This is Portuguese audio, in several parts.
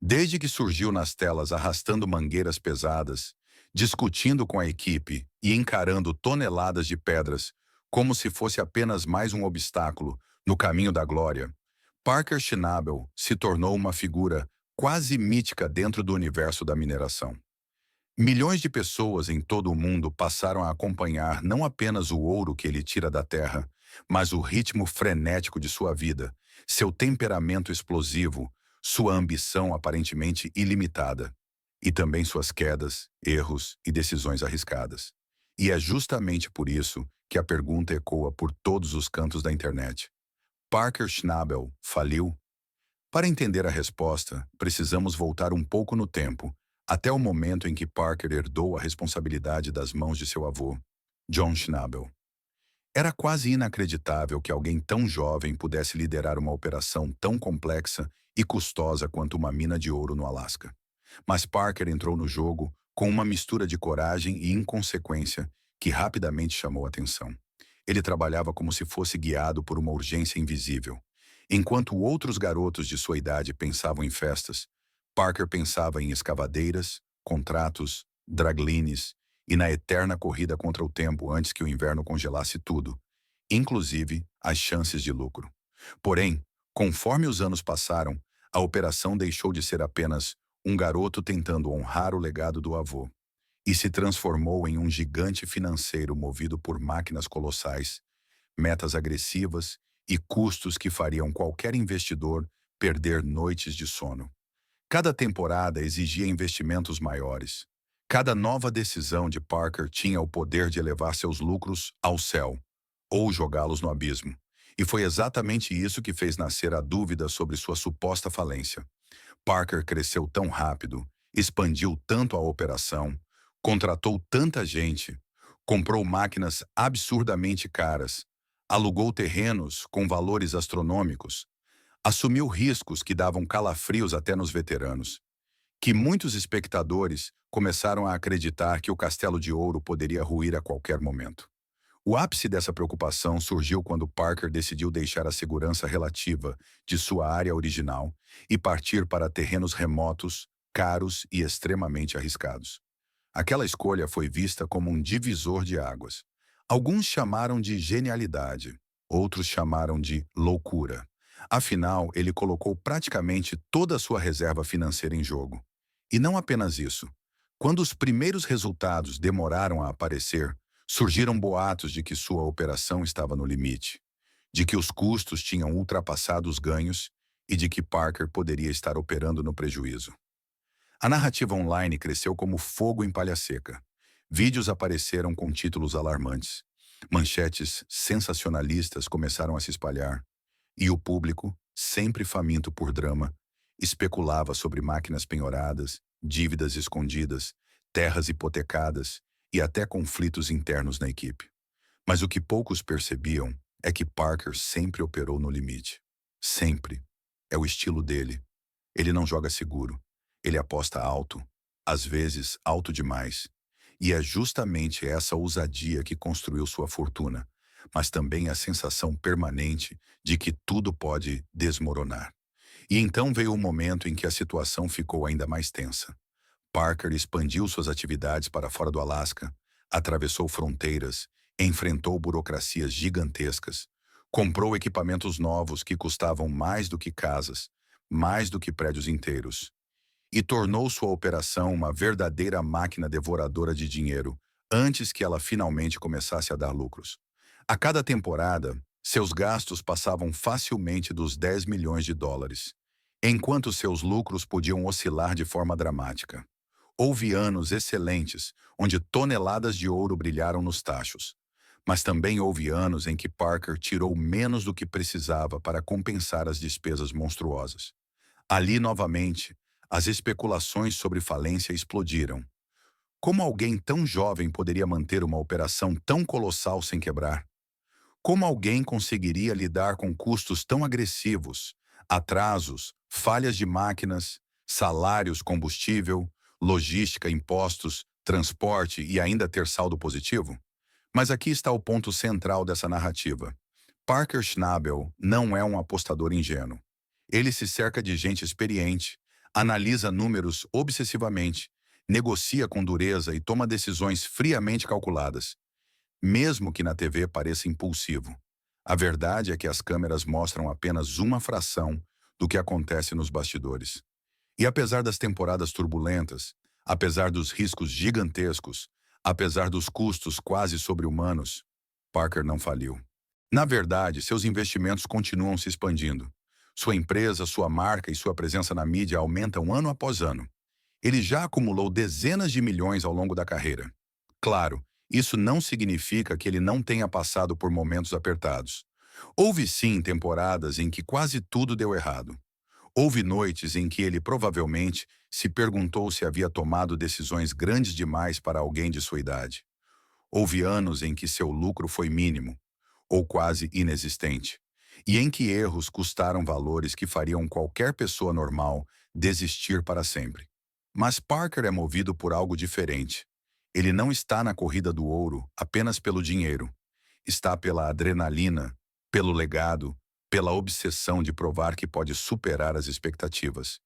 Desde que surgiu nas telas arrastando mangueiras pesadas, discutindo com a equipe e encarando toneladas de pedras como se fosse apenas mais um obstáculo no caminho da glória, Parker Schnabel se tornou uma figura quase mítica dentro do universo da mineração. Milhões de pessoas em todo o mundo passaram a acompanhar não apenas o ouro que ele tira da terra, mas o ritmo frenético de sua vida, seu temperamento explosivo, sua ambição aparentemente ilimitada, e também suas quedas, erros e decisões arriscadas. E é justamente por isso que a pergunta ecoa por todos os cantos da internet. Parker Schnabel faliu? Para entender a resposta, precisamos voltar um pouco no tempo, até o momento em que Parker herdou a responsabilidade das mãos de seu avô, John Schnabel. Era quase inacreditável que alguém tão jovem pudesse liderar uma operação tão complexa e custosa quanto uma mina de ouro no Alasca. Mas Parker entrou no jogo com uma mistura de coragem e inconsequência que rapidamente chamou atenção. Ele trabalhava como se fosse guiado por uma urgência invisível. Enquanto outros garotos de sua idade pensavam em festas, Parker pensava em escavadeiras, contratos, draglines e na eterna corrida contra o tempo antes que o inverno congelasse tudo, inclusive as chances de lucro. Porém, conforme os anos passaram, a operação deixou de ser apenas um garoto tentando honrar o legado do avô e se transformou em um gigante financeiro movido por máquinas colossais, metas agressivas e custos que fariam qualquer investidor perder noites de sono. Cada temporada exigia investimentos maiores. Cada nova decisão de Parker tinha o poder de elevar seus lucros ao céu ou jogá-los no abismo. E foi exatamente isso que fez nascer a dúvida sobre sua suposta falência. Parker cresceu tão rápido, expandiu tanto a operação, contratou tanta gente, comprou máquinas absurdamente caras, alugou terrenos com valores astronômicos, assumiu riscos que davam calafrios até nos veteranos, que muitos espectadores começaram a acreditar que o Castelo de Ouro poderia ruir a qualquer momento. O ápice dessa preocupação surgiu quando Parker decidiu deixar a segurança relativa de sua área original e partir para terrenos remotos, caros e extremamente arriscados. Aquela escolha foi vista como um divisor de águas. Alguns chamaram de genialidade, outros chamaram de loucura. Afinal, ele colocou praticamente toda a sua reserva financeira em jogo. E não apenas isso. Quando os primeiros resultados demoraram a aparecer, surgiram boatos de que sua operação estava no limite, de que os custos tinham ultrapassado os ganhos e de que Parker poderia estar operando no prejuízo. A narrativa online cresceu como fogo em palha seca. Vídeos apareceram com títulos alarmantes. Manchetes sensacionalistas começaram a se espalhar. E o público, sempre faminto por drama, especulava sobre máquinas penhoradas, dívidas escondidas, terras hipotecadas e até conflitos internos na equipe. Mas o que poucos percebiam é que Parker sempre operou no limite. Sempre. É o estilo dele. Ele não joga seguro. Ele aposta alto, às vezes alto demais. E é justamente essa ousadia que construiu sua fortuna, mas também a sensação permanente de que tudo pode desmoronar. E então veio o momento em que a situação ficou ainda mais tensa. Parker expandiu suas atividades para fora do Alasca, atravessou fronteiras, enfrentou burocracias gigantescas, comprou equipamentos novos que custavam mais do que casas, mais do que prédios inteiros, e tornou sua operação uma verdadeira máquina devoradora de dinheiro antes que ela finalmente começasse a dar lucros. A cada temporada, seus gastos passavam facilmente dos 10 milhões de dólares, enquanto seus lucros podiam oscilar de forma dramática. Houve anos excelentes, onde toneladas de ouro brilharam nos tachos. Mas também houve anos em que Parker tirou menos do que precisava para compensar as despesas monstruosas. Ali, novamente, as especulações sobre falência explodiram. Como alguém tão jovem poderia manter uma operação tão colossal sem quebrar? Como alguém conseguiria lidar com custos tão agressivos, atrasos, falhas de máquinas, salários, combustível, logística, impostos, transporte e ainda ter saldo positivo? Mas aqui está o ponto central dessa narrativa. Parker Schnabel não é um apostador ingênuo. Ele se cerca de gente experiente, Analisa números obsessivamente, negocia com dureza e toma decisões friamente calculadas, mesmo que na TV pareça impulsivo. A verdade é que as câmeras mostram apenas uma fração do que acontece nos bastidores. E apesar das temporadas turbulentas, apesar dos riscos gigantescos, apesar dos custos quase sobre-humanos, Parker não faliu. Na verdade, seus investimentos continuam se expandindo. Sua empresa, sua marca e sua presença na mídia aumentam ano após ano. Ele já acumulou dezenas de milhões ao longo da carreira. Claro, isso não significa que ele não tenha passado por momentos apertados. Houve sim temporadas em que quase tudo deu errado. Houve noites em que ele provavelmente se perguntou se havia tomado decisões grandes demais para alguém de sua idade. Houve anos em que seu lucro foi mínimo, ou quase inexistente, e em que erros custaram valores que fariam qualquer pessoa normal desistir para sempre. Mas Parker é movido por algo diferente. Ele não está na corrida do ouro apenas pelo dinheiro. Está pela adrenalina, pelo legado, pela obsessão de provar que pode superar as expectativas,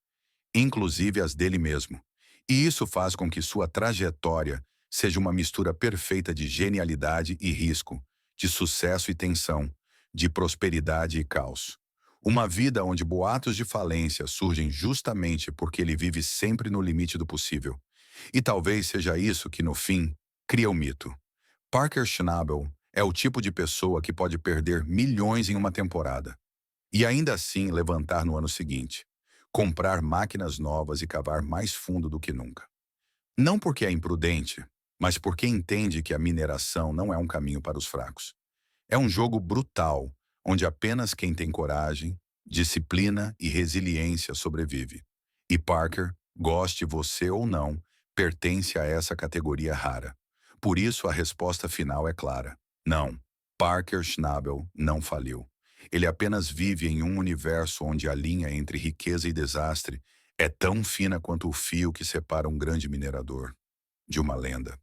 inclusive as dele mesmo. E isso faz com que sua trajetória seja uma mistura perfeita de genialidade e risco, de sucesso e tensão, de prosperidade e caos. Uma vida onde boatos de falência surgem justamente porque ele vive sempre no limite do possível. E talvez seja isso que, no fim, cria o mito. Parker Schnabel é o tipo de pessoa que pode perder milhões em uma temporada e ainda assim levantar no ano seguinte, comprar máquinas novas e cavar mais fundo do que nunca. Não porque é imprudente, mas porque entende que a mineração não é um caminho para os fracos. É um jogo brutal, onde apenas quem tem coragem, disciplina e resiliência sobrevive. E Parker, goste você ou não, pertence a essa categoria rara. Por isso a resposta final é clara. Não, Parker Schnabel não faliu. Ele apenas vive em um universo onde a linha entre riqueza e desastre é tão fina quanto o fio que separa um grande minerador de uma lenda.